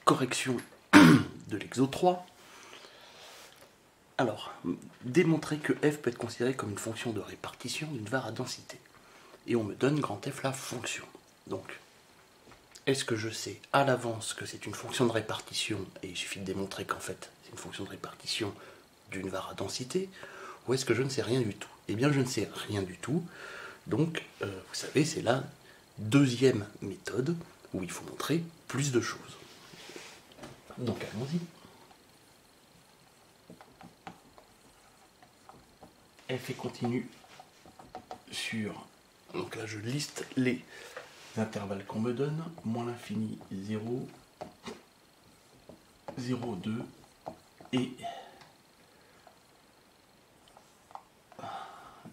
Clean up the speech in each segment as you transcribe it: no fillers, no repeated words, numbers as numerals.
correction de l'exo 3. Alors, démontrer que f peut être considéré comme une fonction de répartition d'une var à densité. Et on me donne grand F la fonction. Donc, est-ce que je sais à l'avance que c'est une fonction de répartition, et il suffit de démontrer qu'en fait c'est une fonction de répartition d'une var à densité, ou est-ce que je ne sais rien du tout? Eh bien, je ne sais rien du tout. Donc, vous savez, c'est la deuxième méthode où il faut montrer plus de choses. Donc, allons-y. F est continu sur... Donc là, je liste les intervalles qu'on me donne. Moins l'infini, 0, 0, 2 et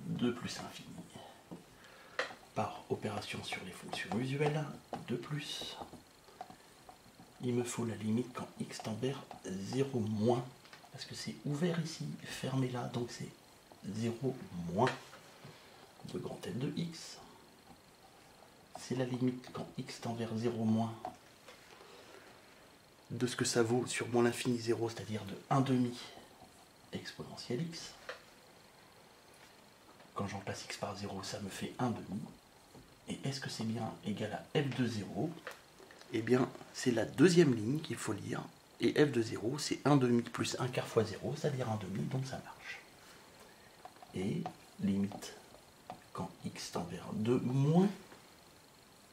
2 plus infini. Par opération sur les fonctions usuelles, 2 plus. Il me faut la limite quand x tend vers 0 moins, parce que c'est ouvert ici, fermé là, donc c'est 0 moins de grand F de x. C'est la limite quand x tend vers 0 moins de ce que ça vaut sur moins l'infini 0, c'est-à-dire de 1 demi exponentielle x. Quand j'en passe x par 0, ça me fait 1 demi. Et est-ce que c'est bien égal à f de 0? Eh bien, c'est la deuxième ligne qu'il faut lire. Et f de 0, c'est 1 demi plus 1 quart fois 0, c'est-à-dire 1 demi, donc ça marche. Et limite quand x tend vers 2 moins,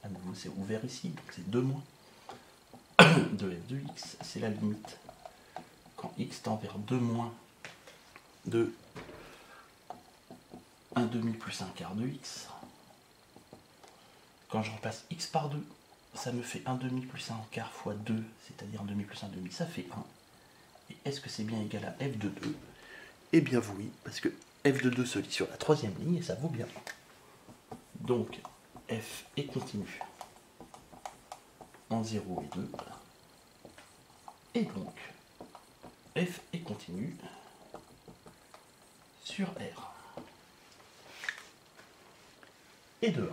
à nouveau c'est ouvert ici, donc c'est 2 moins, de f de x, c'est la limite quand x tend vers 2 moins de 1 demi plus 1 quart de x. Quand je repasse x par 2, ça me fait 1 demi plus 1 quart fois 2, c'est-à-dire 1 demi plus 1 demi, ça fait 1. Et est-ce que c'est bien égal à f de 2? Eh bien oui, parce que f de 2 se lit sur la troisième ligne et ça vaut bien 1. Donc f est continu en 0 et 2. Et donc f est continu sur R. Et de 1.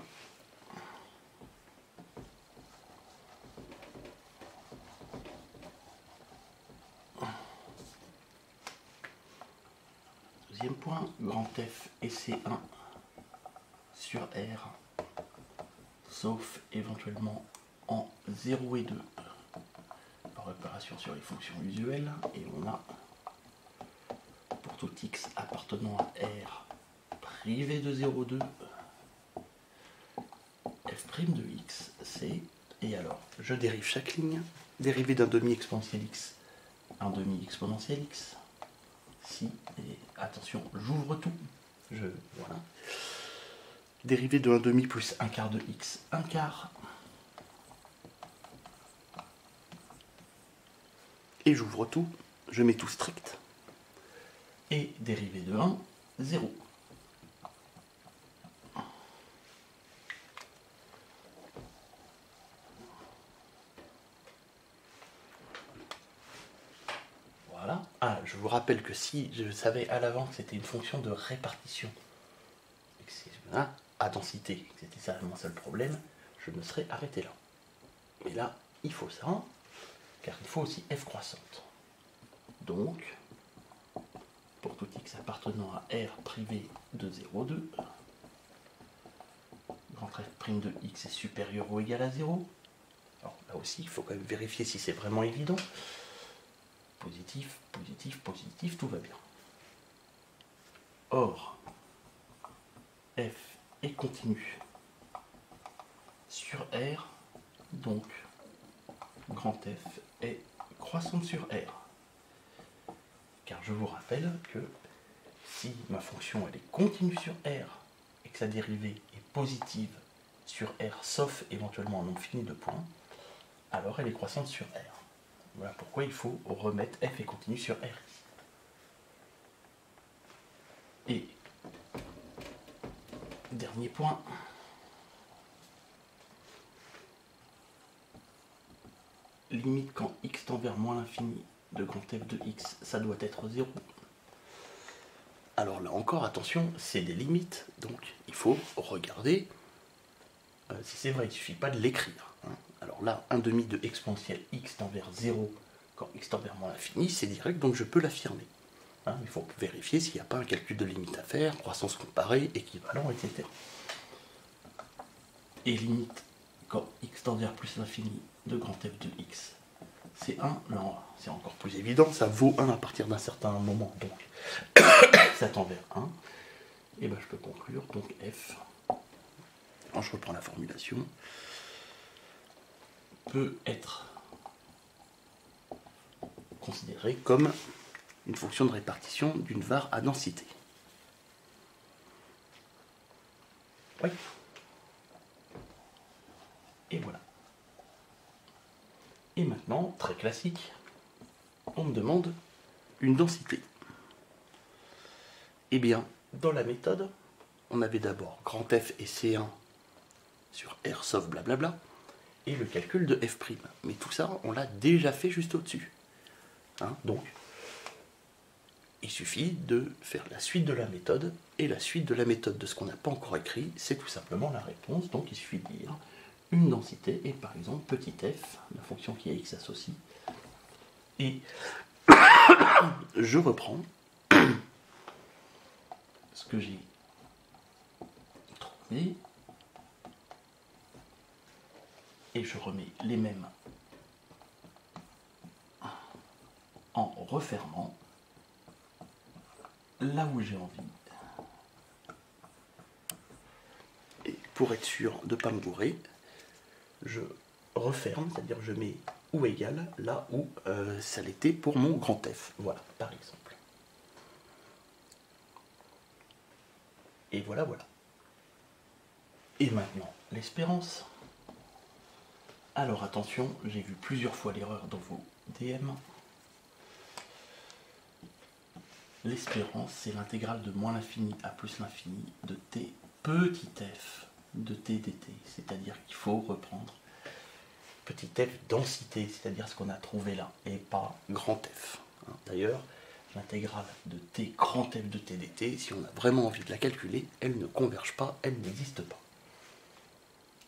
Deuxième point, grand F et C1 sur R, sauf éventuellement en 0 et 2 par opération sur les fonctions usuelles. Et on a, pour tout x appartenant à R privé de 0,2, f' de x, c'est... Et alors, je dérive chaque ligne. Dérivé d'un demi exponentiel x, un demi exponentiel x. Si, et attention, j'ouvre tout. Voilà. Dérivé de 1 demi plus 1 quart de x, 1 quart. Et j'ouvre tout, je mets tout strict. Et dérivé de 1, 0. Voilà. Ah, je vous rappelle que si je savais à l'avance que c'était une fonction de répartition, et que c'est à densité, que c'était ça mon seul problème, je me serais arrêté là. Mais là, il faut ça, car il faut aussi f croissante. Donc, pour tout x appartenant à R privé de 0,2, grand f' de x est supérieur ou égal à 0. Alors là aussi, il faut quand même vérifier si c'est vraiment évident. Positif, positif, positif, tout va bien. Or, f est continu sur R, donc grand F est croissante sur R. Car je vous rappelle que si ma fonction elle est continue sur R et que sa dérivée est positive sur R, sauf éventuellement un nombre fini de points, alors elle est croissante sur R. Voilà pourquoi il faut remettre f est continu sur R. Et dernier point, limite quand x tend vers moins l'infini de grand F de x, ça doit être 0. Alors là encore, attention, c'est des limites, donc il faut regarder si c'est vrai, il ne suffit pas de l'écrire. Hein. Alors Alors là, 1 demi de exponentielle x tend vers 0 quand x tend vers moins l'infini, c'est direct, donc je peux l'affirmer. Hein, il faut vérifier s'il n'y a pas un calcul de limite à faire, croissance comparée, équivalent, etc. Et limite quand x tend vers plus l'infini de grand f de x, c'est 1, non, c'est encore plus évident, ça vaut 1 à partir d'un certain moment, donc ça tend vers 1, et ben je peux conclure, donc f, quand je reprends la formulation, peut être considéré comme une fonction de répartition d'une var à densité. Oui. Et voilà. Et maintenant, très classique, on me demande une densité. Eh bien, dans la méthode, on avait d'abord grand F et C1 sur R sauf blablabla, et le calcul de F'. Mais tout ça, on l'a déjà fait juste au-dessus. Hein, donc, il suffit de faire la suite de la méthode, et la suite de la méthode de ce qu'on n'a pas encore écrit, c'est tout simplement la réponse. Donc il suffit de dire une densité, et par exemple petit f, la fonction qui est x associe, et je reprends ce que j'ai trouvé, et je remets les mêmes en refermant là où j'ai envie. Et pour être sûr de ne pas me bourrer, je referme, c'est-à-dire je mets ou égal là où ça l'était pour mon grand F. Voilà, par exemple. Et voilà, voilà. Et maintenant, l'espérance. Alors attention, j'ai vu plusieurs fois l'erreur dans vos DM. L'espérance, c'est l'intégrale de moins l'infini à plus l'infini de t petit f de t dt. C'est-à-dire qu'il faut reprendre petit f densité, c'est-à-dire ce qu'on a trouvé là, et pas grand f. D'ailleurs, l'intégrale de t grand f de t dt, si on a vraiment envie de la calculer, elle ne converge pas, elle n'existe pas.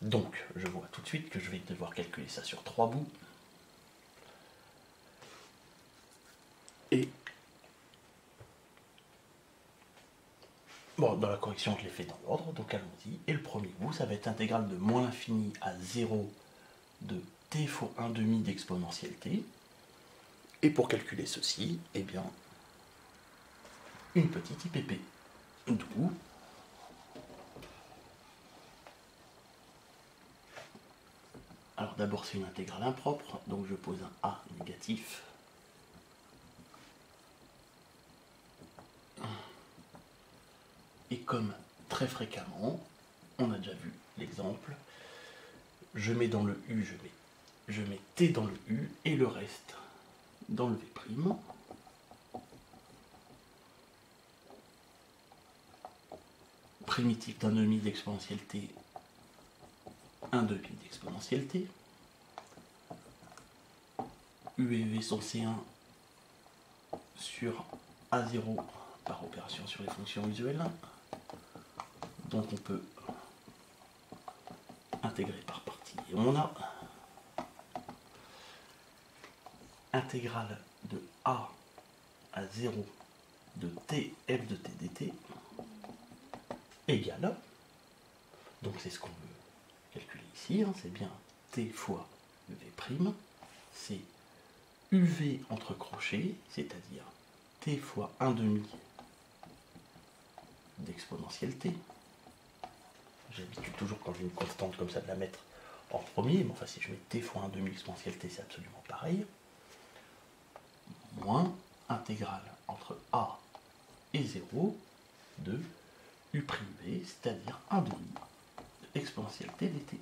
Donc, je vois tout de suite que je vais devoir calculer ça sur 3 bouts. Et bon, dans la correction, je l'ai fait dans l'ordre, donc allons-y. Et le premier bout, ça va être intégrale de moins l'infini à 0 de t fois 1 demi d'exponentielle t. Et pour calculer ceci, eh bien, une petite IPP. D'où alors d'abord c'est une intégrale impropre, donc je pose un a négatif. Et comme très fréquemment, on a déjà vu l'exemple, je mets dans le U, je mets t dans le U et le reste dans le V'. Primitif d'un demi d'exponentielle t, un demi d'exponentielle t. U et V sont C1 sur A0 par opération sur les fonctions usuelles. Donc on peut intégrer par partie. Et on a intégrale de A à 0 de t f de t dt égale, donc c'est ce qu'on veut calculer ici, hein, c'est bien t fois v', c'est uv entre crochets, c'est-à-dire t fois 1 demi d'exponentielle t. J'ai l'habitude toujours quand j'ai une constante comme ça de la mettre en premier, mais enfin si je mets t fois 1 demi exponentielle t, c'est absolument pareil, moins intégrale entre a et 0 de u'v, c'est-à-dire 1 demi de exponentielle t dt.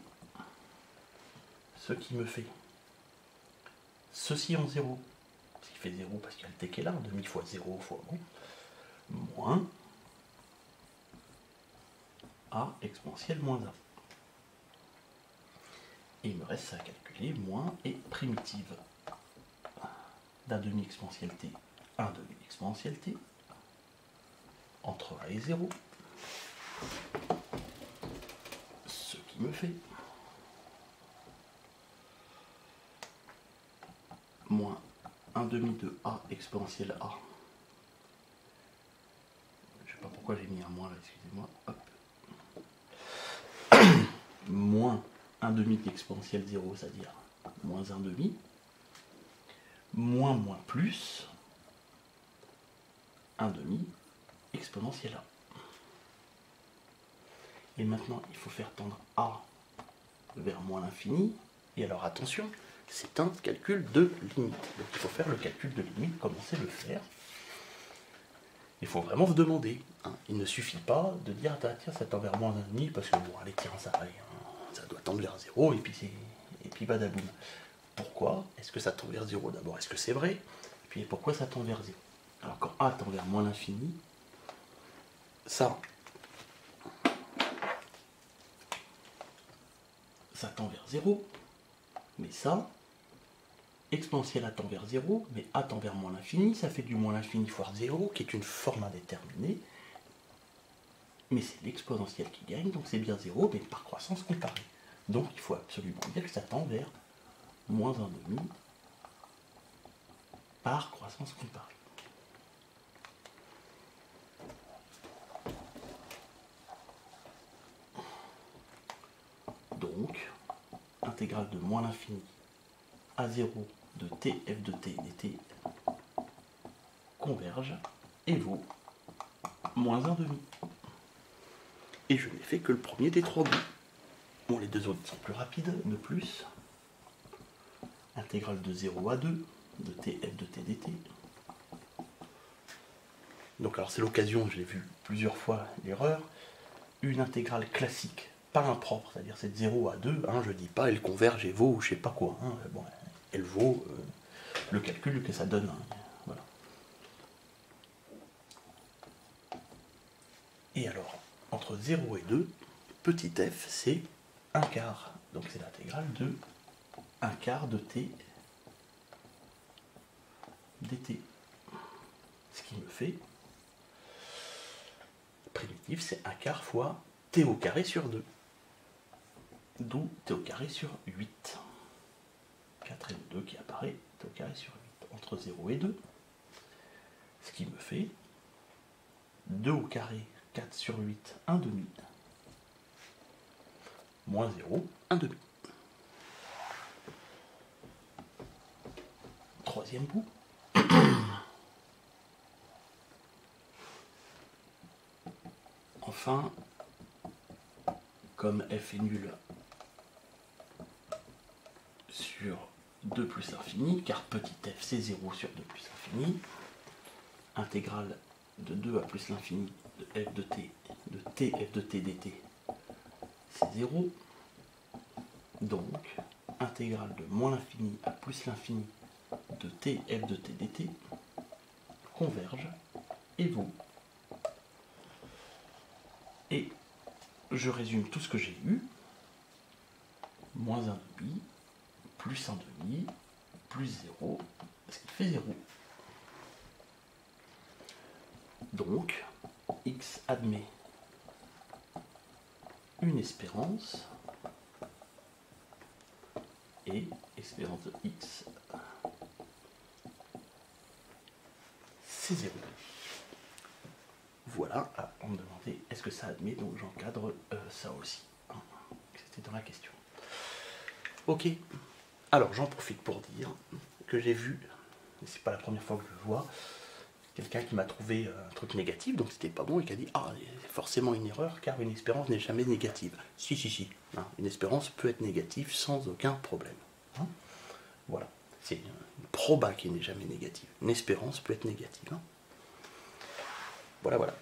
Ce qui me fait ceci en 0, ce qui fait 0 parce qu'il y a le t qui est là, 1 demi fois 0 fois 1, moins a exponentielle moins 1. Et il me reste ça à calculer, moins et primitive d'un demi exponentielle t, 1 demi exponentielle t, entre a et 0. Ce qui me fait moins 1 demi de A exponentielle A. Je sais pas pourquoi j'ai mis un moins là, excusez-moi. Hop. Moins 1 demi d'exponentielle 0, c'est-à-dire moins 1 demi. Moins plus 1 demi exponentielle A. Et maintenant, il faut faire tendre A vers moins l'infini. Et alors attention, c'est un calcul de limite. Donc il faut faire le calcul de limite, comme on sait le faire. Il faut vraiment se demander. Hein. Il ne suffit pas de dire, ah, tiens, ça tend vers moins 1,5, parce que bon, allez, tiens, ça, allez, ça doit tendre vers 0, et puis badaboum. Pourquoi est-ce que ça tend vers 0 d'abord? Est-ce que c'est vrai? Et puis pourquoi ça tend vers 0? Alors quand A tend vers moins l'infini, ça tend vers 0, mais ça, exponentielle A tend vers 0, mais A tend vers moins l'infini, ça fait du moins l'infini fois 0, qui est une forme indéterminée, mais c'est l'exponentielle qui gagne, donc c'est bien 0, mais par croissance comparée. Donc il faut absolument dire que ça tend vers moins 1,5 par croissance comparée. Donc, intégrale de moins l'infini à 0 de t f de t dt converge et vaut moins 1,5. Et je n'ai fait que le premier des trois bouts. Bon, les deux autres sont plus rapides, de plus. Intégrale de 0 à 2 de t f de t dt. Donc alors c'est l'occasion, j'ai vu plusieurs fois l'erreur, une intégrale classique, pas impropre, c'est-à-dire c'est de 0 à 2, hein, je dis pas elle converge et vaut je sais pas quoi, hein, bon, elle vaut le calcul que ça donne. Hein, voilà. Et alors, entre 0 et 2, petit f c'est 1 quart, donc c'est l'intégrale de 1 quart de t dt. Ce qui me fait primitif, c'est 1 quart fois t au carré sur 2. D'où t au carré sur 8. 4 et 2 qui apparaît, t au carré sur 8. Entre 0 et 2. Ce qui me fait 2 au carré, 4 sur 8, 1 demi. Moins 0, 1 demi. Troisième bout. Enfin, comme f est nul sur 2 plus l'infini, car petit f c'est 0 sur 2 plus l'infini, intégrale de 2 à plus l'infini de f de t f de t dt, c'est 0. Donc, intégrale de moins l'infini à plus l'infini de t f de t dt converge et vaut. Et je résume tout ce que j'ai eu. Moins 1,5, plus 1,5, plus 0, ce qui fait 0. Donc, x admet une espérance, et espérance de x, c'est 0. Voilà, on me demandait est-ce que ça admet, donc j'encadre ça aussi. C'était dans la question. Ok, alors j'en profite pour dire que j'ai vu, et c'est pas la première fois que je le vois, quelqu'un qui m'a trouvé un truc négatif, donc c'était pas bon, et qui a dit ah, c'est forcément une erreur, car une espérance n'est jamais négative. Si. Hein, une espérance peut être négative sans aucun problème. Hein, voilà, c'est une proba qui n'est jamais négative. Une espérance peut être négative. Hein. Voilà.